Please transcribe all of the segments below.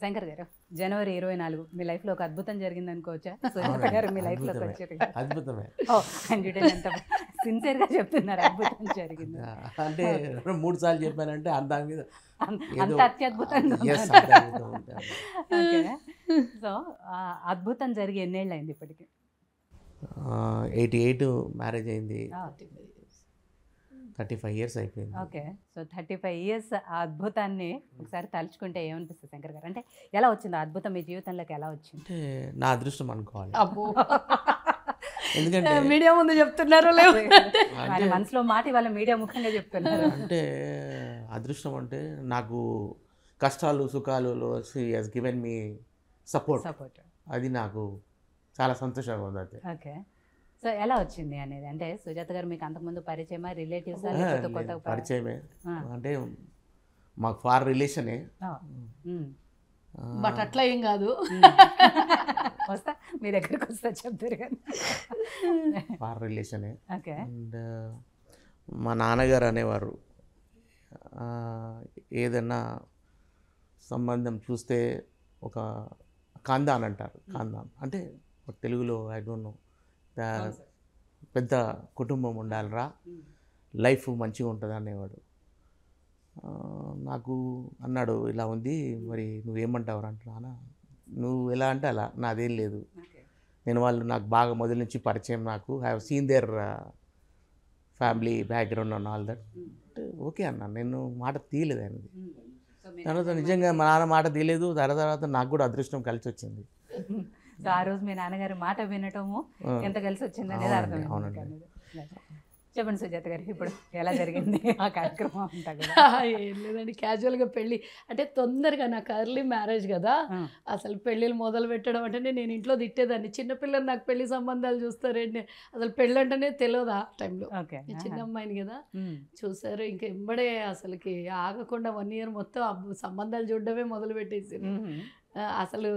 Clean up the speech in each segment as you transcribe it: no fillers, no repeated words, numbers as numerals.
శంకర్ గారు జనవరి 24 మీ లైఫ్లో ఒక అద్భుతం జరిగింది అనుకోవచ్చా? సుజాత గారు మీ లైఫ్లోకి వచ్చారు. అద్భుతమే. అంత సిన్సియర్గా చెప్తున్నారు అద్భుతం జరిగింది అంటే 3 సార్లు చెప్పానంటే దాని మీద అంత అత్యద్భుతంగా. ఓకే, సో అద్భుతం జరిగి ఎన్నేళ్ళు అయింది ఇప్పటికి? 88 మ్యారేజ్ అయింది, 35 ఇయర్స్ అయిపోయింది. ఓకే, సో 35 ఇయర్స్ ఆ అద్భుతాన్ని ఒకసారి తలుచుకుంటే ఏమనిపిస్తుంది శంకర్ గారు? అంటే ఎలా వచ్చింది ఆ అద్భుతం మీ జీవితంలోకి, ఎలా వచ్చింది? అంటే నా అదృష్టం అనుకోవాలి. అబ్బో, ఎందుకంటే మీడియా ముందు చెప్తున్నారో లేవు, వాళ్ళ మనసులో మాట వాళ్ళ మీడియా ముఖ్యంగా చెప్తున్నారు. అంటే అదృష్టం అంటే నాకు కష్టాలు సుఖాలు హస్ గివెన్ మీ సపోర్ట్. అది నాకు చాలా సంతోషంగా ఉంది. అయితే ఓకే, సో ఎలా వచ్చింది అనేది, అంటే సుజాత గారు మీకు అంతకుముందు పరిచయమా, రిలేటివ్స్ పరిచయమే, అంటే మాకు ఫార్ రిలేషనే. బట్ అట్లా ఏం కాదు, వస్తా మీ దగ్గరికి వస్తా చెప్తారు కానీ ఫార్ రిలేషనే. ఓకే, అండ్ మా నాన్నగారు అనేవారు ఏదన్నా సంబంధం చూస్తే ఒక ఖాందాన్ అంటారు. ఖాందాన్ అంటే తెలుగులో ఐ డోంట్ నో, పెద్ద కుటుంబం ఉండాలిరా, లైఫ్ మంచిగా ఉంటుంది అనేవాడు. నాకు అన్నాడు, ఇలా ఉంది మరి నువ్వేమంటావు అంటున్నా. నువ్వు ఎలా అంటే అలా, నాదేం లేదు. నేను వాళ్ళు నాకు బాగా మొదటి నుంచి పరిచయం, నాకు I have seen their family background and all that. Okay అన్న, నేను మాట తీయలేదు ఆయనది. తర్వాత నిజంగా మా నాన్న మాట తీయలేదు. తర్వాత నాకు కూడా అదృష్టం కలిసి వచ్చింది. సో ఆ రోజు మీ నాన్నగారి మాట వినటము ఎంత కలిసి వచ్చింది అనేది అర్థమైంది. చెప్పండి సుజాత గారు, ఇప్పుడు ఎలా జరిగింది ఆ కార్యక్రమం అంతా కూడా? ఏం లేదండి, క్యాజువల్గా పెళ్ళి అంటే తొందరగా, నాకు ఎర్లీ మ్యారేజ్ కదా, అసలు పెళ్ళిళ్ళు మొదలు పెట్టడం అంటే నేను ఇంట్లో తిట్టేదాన్ని. చిన్నపిల్లలు నాకు పెళ్లి సంబంధాలు చూస్తారండి, అసలు పెళ్ళి అంటేనే తెలియదు ఆ టైంలో. చిన్న అమ్మాయిని కదా చూసారు, ఇంక ఎంబడే అసలుకి ఆగకుండా 1 ఇయర్ మొత్తం సంబంధాలు చూడడమే మొదలు పెట్టేసి. అసలు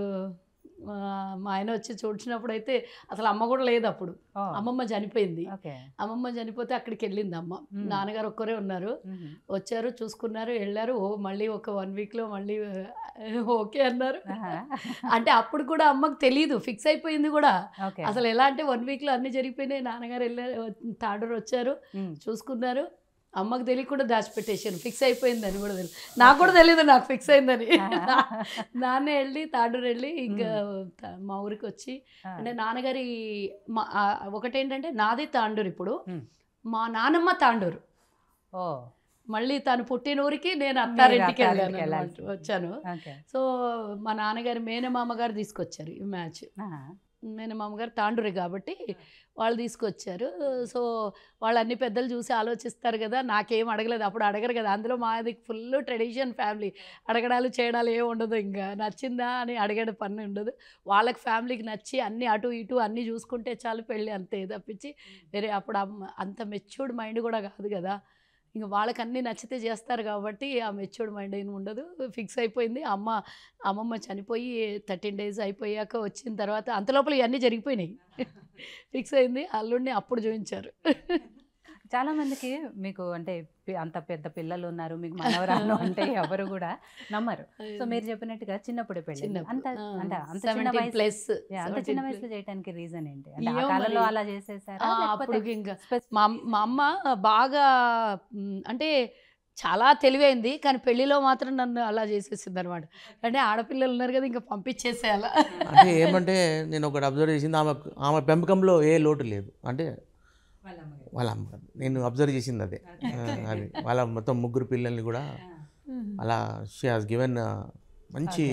మా ఆయన వచ్చి చూడ్చినప్పుడు అయితే అసలు అమ్మ కూడా లేదు అప్పుడు, అమ్మమ్మ చనిపోయింది. అమ్మమ్మ చనిపోతే అక్కడికి వెళ్ళింది అమ్మ, నాన్నగారు ఒక్కరే ఉన్నారు. వచ్చారు, చూసుకున్నారు, వెళ్ళారు. మళ్ళీ ఒక 1 వీక్లో మళ్ళీ ఓకే అన్నారు. అంటే అప్పుడు కూడా అమ్మకు తెలీదు, ఫిక్స్ అయిపోయింది కూడా అసలు. ఎలా అంటే 1 వీక్లో అన్నీ జరిగిపోయినాయి. నాన్నగారు వెళ్ళారు, తాడూరు వచ్చారు, చూసుకున్నారు. అమ్మకు తెలియకుండా దాచిపెట్టేసాను, ఫిక్స్ అయిపోయిందని కూడా తెలియదు. నాకు కూడా తెలియదు నాకు ఫిక్స్ అయిందని. నాన్న వెళ్ళి తాడూరు వెళ్ళి ఇంకా మా ఊరికి వచ్చి, అంటే నాన్నగారి ఒకటేంటంటే నాది తాండూరు, ఇప్పుడు మా నానమ్మ తాండూరు. మళ్ళీ తను పుట్టిన ఊరికి నేను అత్తారింటికి వచ్చాను. సో మా నాన్నగారి మేనమామ గారు తీసుకొచ్చారు ఈ మ్యాచ్. మేనమామ గారు తాండూరే కాబట్టి వాళ్ళు తీసుకొచ్చారు. సో వాళ్ళు అన్ని పెద్దలు చూసి ఆలోచిస్తారు కదా, నాకేం అడగలేదు. అప్పుడు అడగరు కదా, అందులో మాది ఫుల్ ట్రెడిషన్ ఫ్యామిలీ, అడగడాలు చేయడాలు ఏమి ఉండదు. ఇంకా నచ్చిందా అని అడిగేది పని ఉండదు. వాళ్ళకి ఫ్యామిలీకి నచ్చి అన్నీ అటు ఇటు అన్నీ చూసుకుంటే చాలు, పెళ్ళి అంతే తప్పించి వేరే. అప్పుడు అంత మెచ్యూర్డ్ మైండ్ కూడా కాదు కదా, ఇంకా వాళ్ళకి అన్నీ నచ్చితే చేస్తారు కాబట్టి ఆ మెచ్యూర్డ్ మైండ్ ఏమి ఉండదు. ఫిక్స్ అయిపోయింది. అమ్మమ్మ చనిపోయి 13 days అయిపోయాక వచ్చిన తర్వాత అంతలోపల ఇవన్నీ జరిగిపోయినాయి. ఫిక్స్ అయింది, అల్లుడిని అప్పుడు చూపించారు. చాలా మందికి మీకు అంటే అంత పెద్ద పిల్లలు ఉన్నారు, మీకు మనవరాలు అంటే ఎవరు కూడా నమ్మరు. సో మీరు చెప్పినట్టుగా చిన్నప్పుడే పెళ్ళి, అంత చిన్న వయసులో చేయడానికి రీజన్ ఏంటి? అంటే ఆ కాలంలో అలా చేసేసారా? అప్పుడు ఇంకా మా అమ్మ బాగా అంటే చాలా తెలివైంది, కానీ పెళ్లిలో మాత్రం నన్ను అలా చేసేసింది అనమాట. అంటే ఆడపిల్లలు ఉన్నారు కదా, ఇంకా పంపించేసేయాల. అంటే ఏమంటే నేను ఒకటి అబ్జర్వ్ చేసింది, ఆమె పెంపకంలో ఏ లోటు లేదు. అంటే వాళ్ళ అమ్మ, నేను అబ్జర్వ్ చేసింది అదే. అది వాళ్ళ మొత్తం 3 పిల్లల్ని కూడా అలా షీ హాస్ గివెన్ మంచి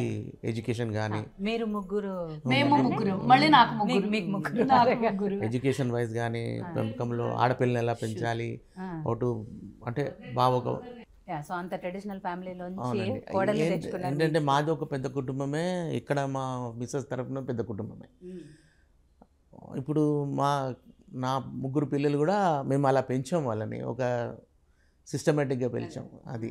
ఎడ్యుకేషన్. కానీ మీరు మేము ముగ్గురు, మళ్ళీ నాకు ముగ్గురు. ఎడ్యుకేషన్ వైజ్ కానీ పెంపకంలో ఆడపిల్లని ఎలా పెంచాలి, ఒకటి అంటే బాగా అంత ట్రెడిషనల్ ఫ్యామిలీలో ఏంటంటే మాది ఒక పెద్ద కుటుంబమే, ఇక్కడ మా మిస్సెస్ తరఫున పెద్ద కుటుంబమే. ఇప్పుడు నా 3 పిల్లలు కూడా మేము అలా పెంచాం, వాళ్ళని ఒక సిస్టమేటిక్గా పెంచాం. అది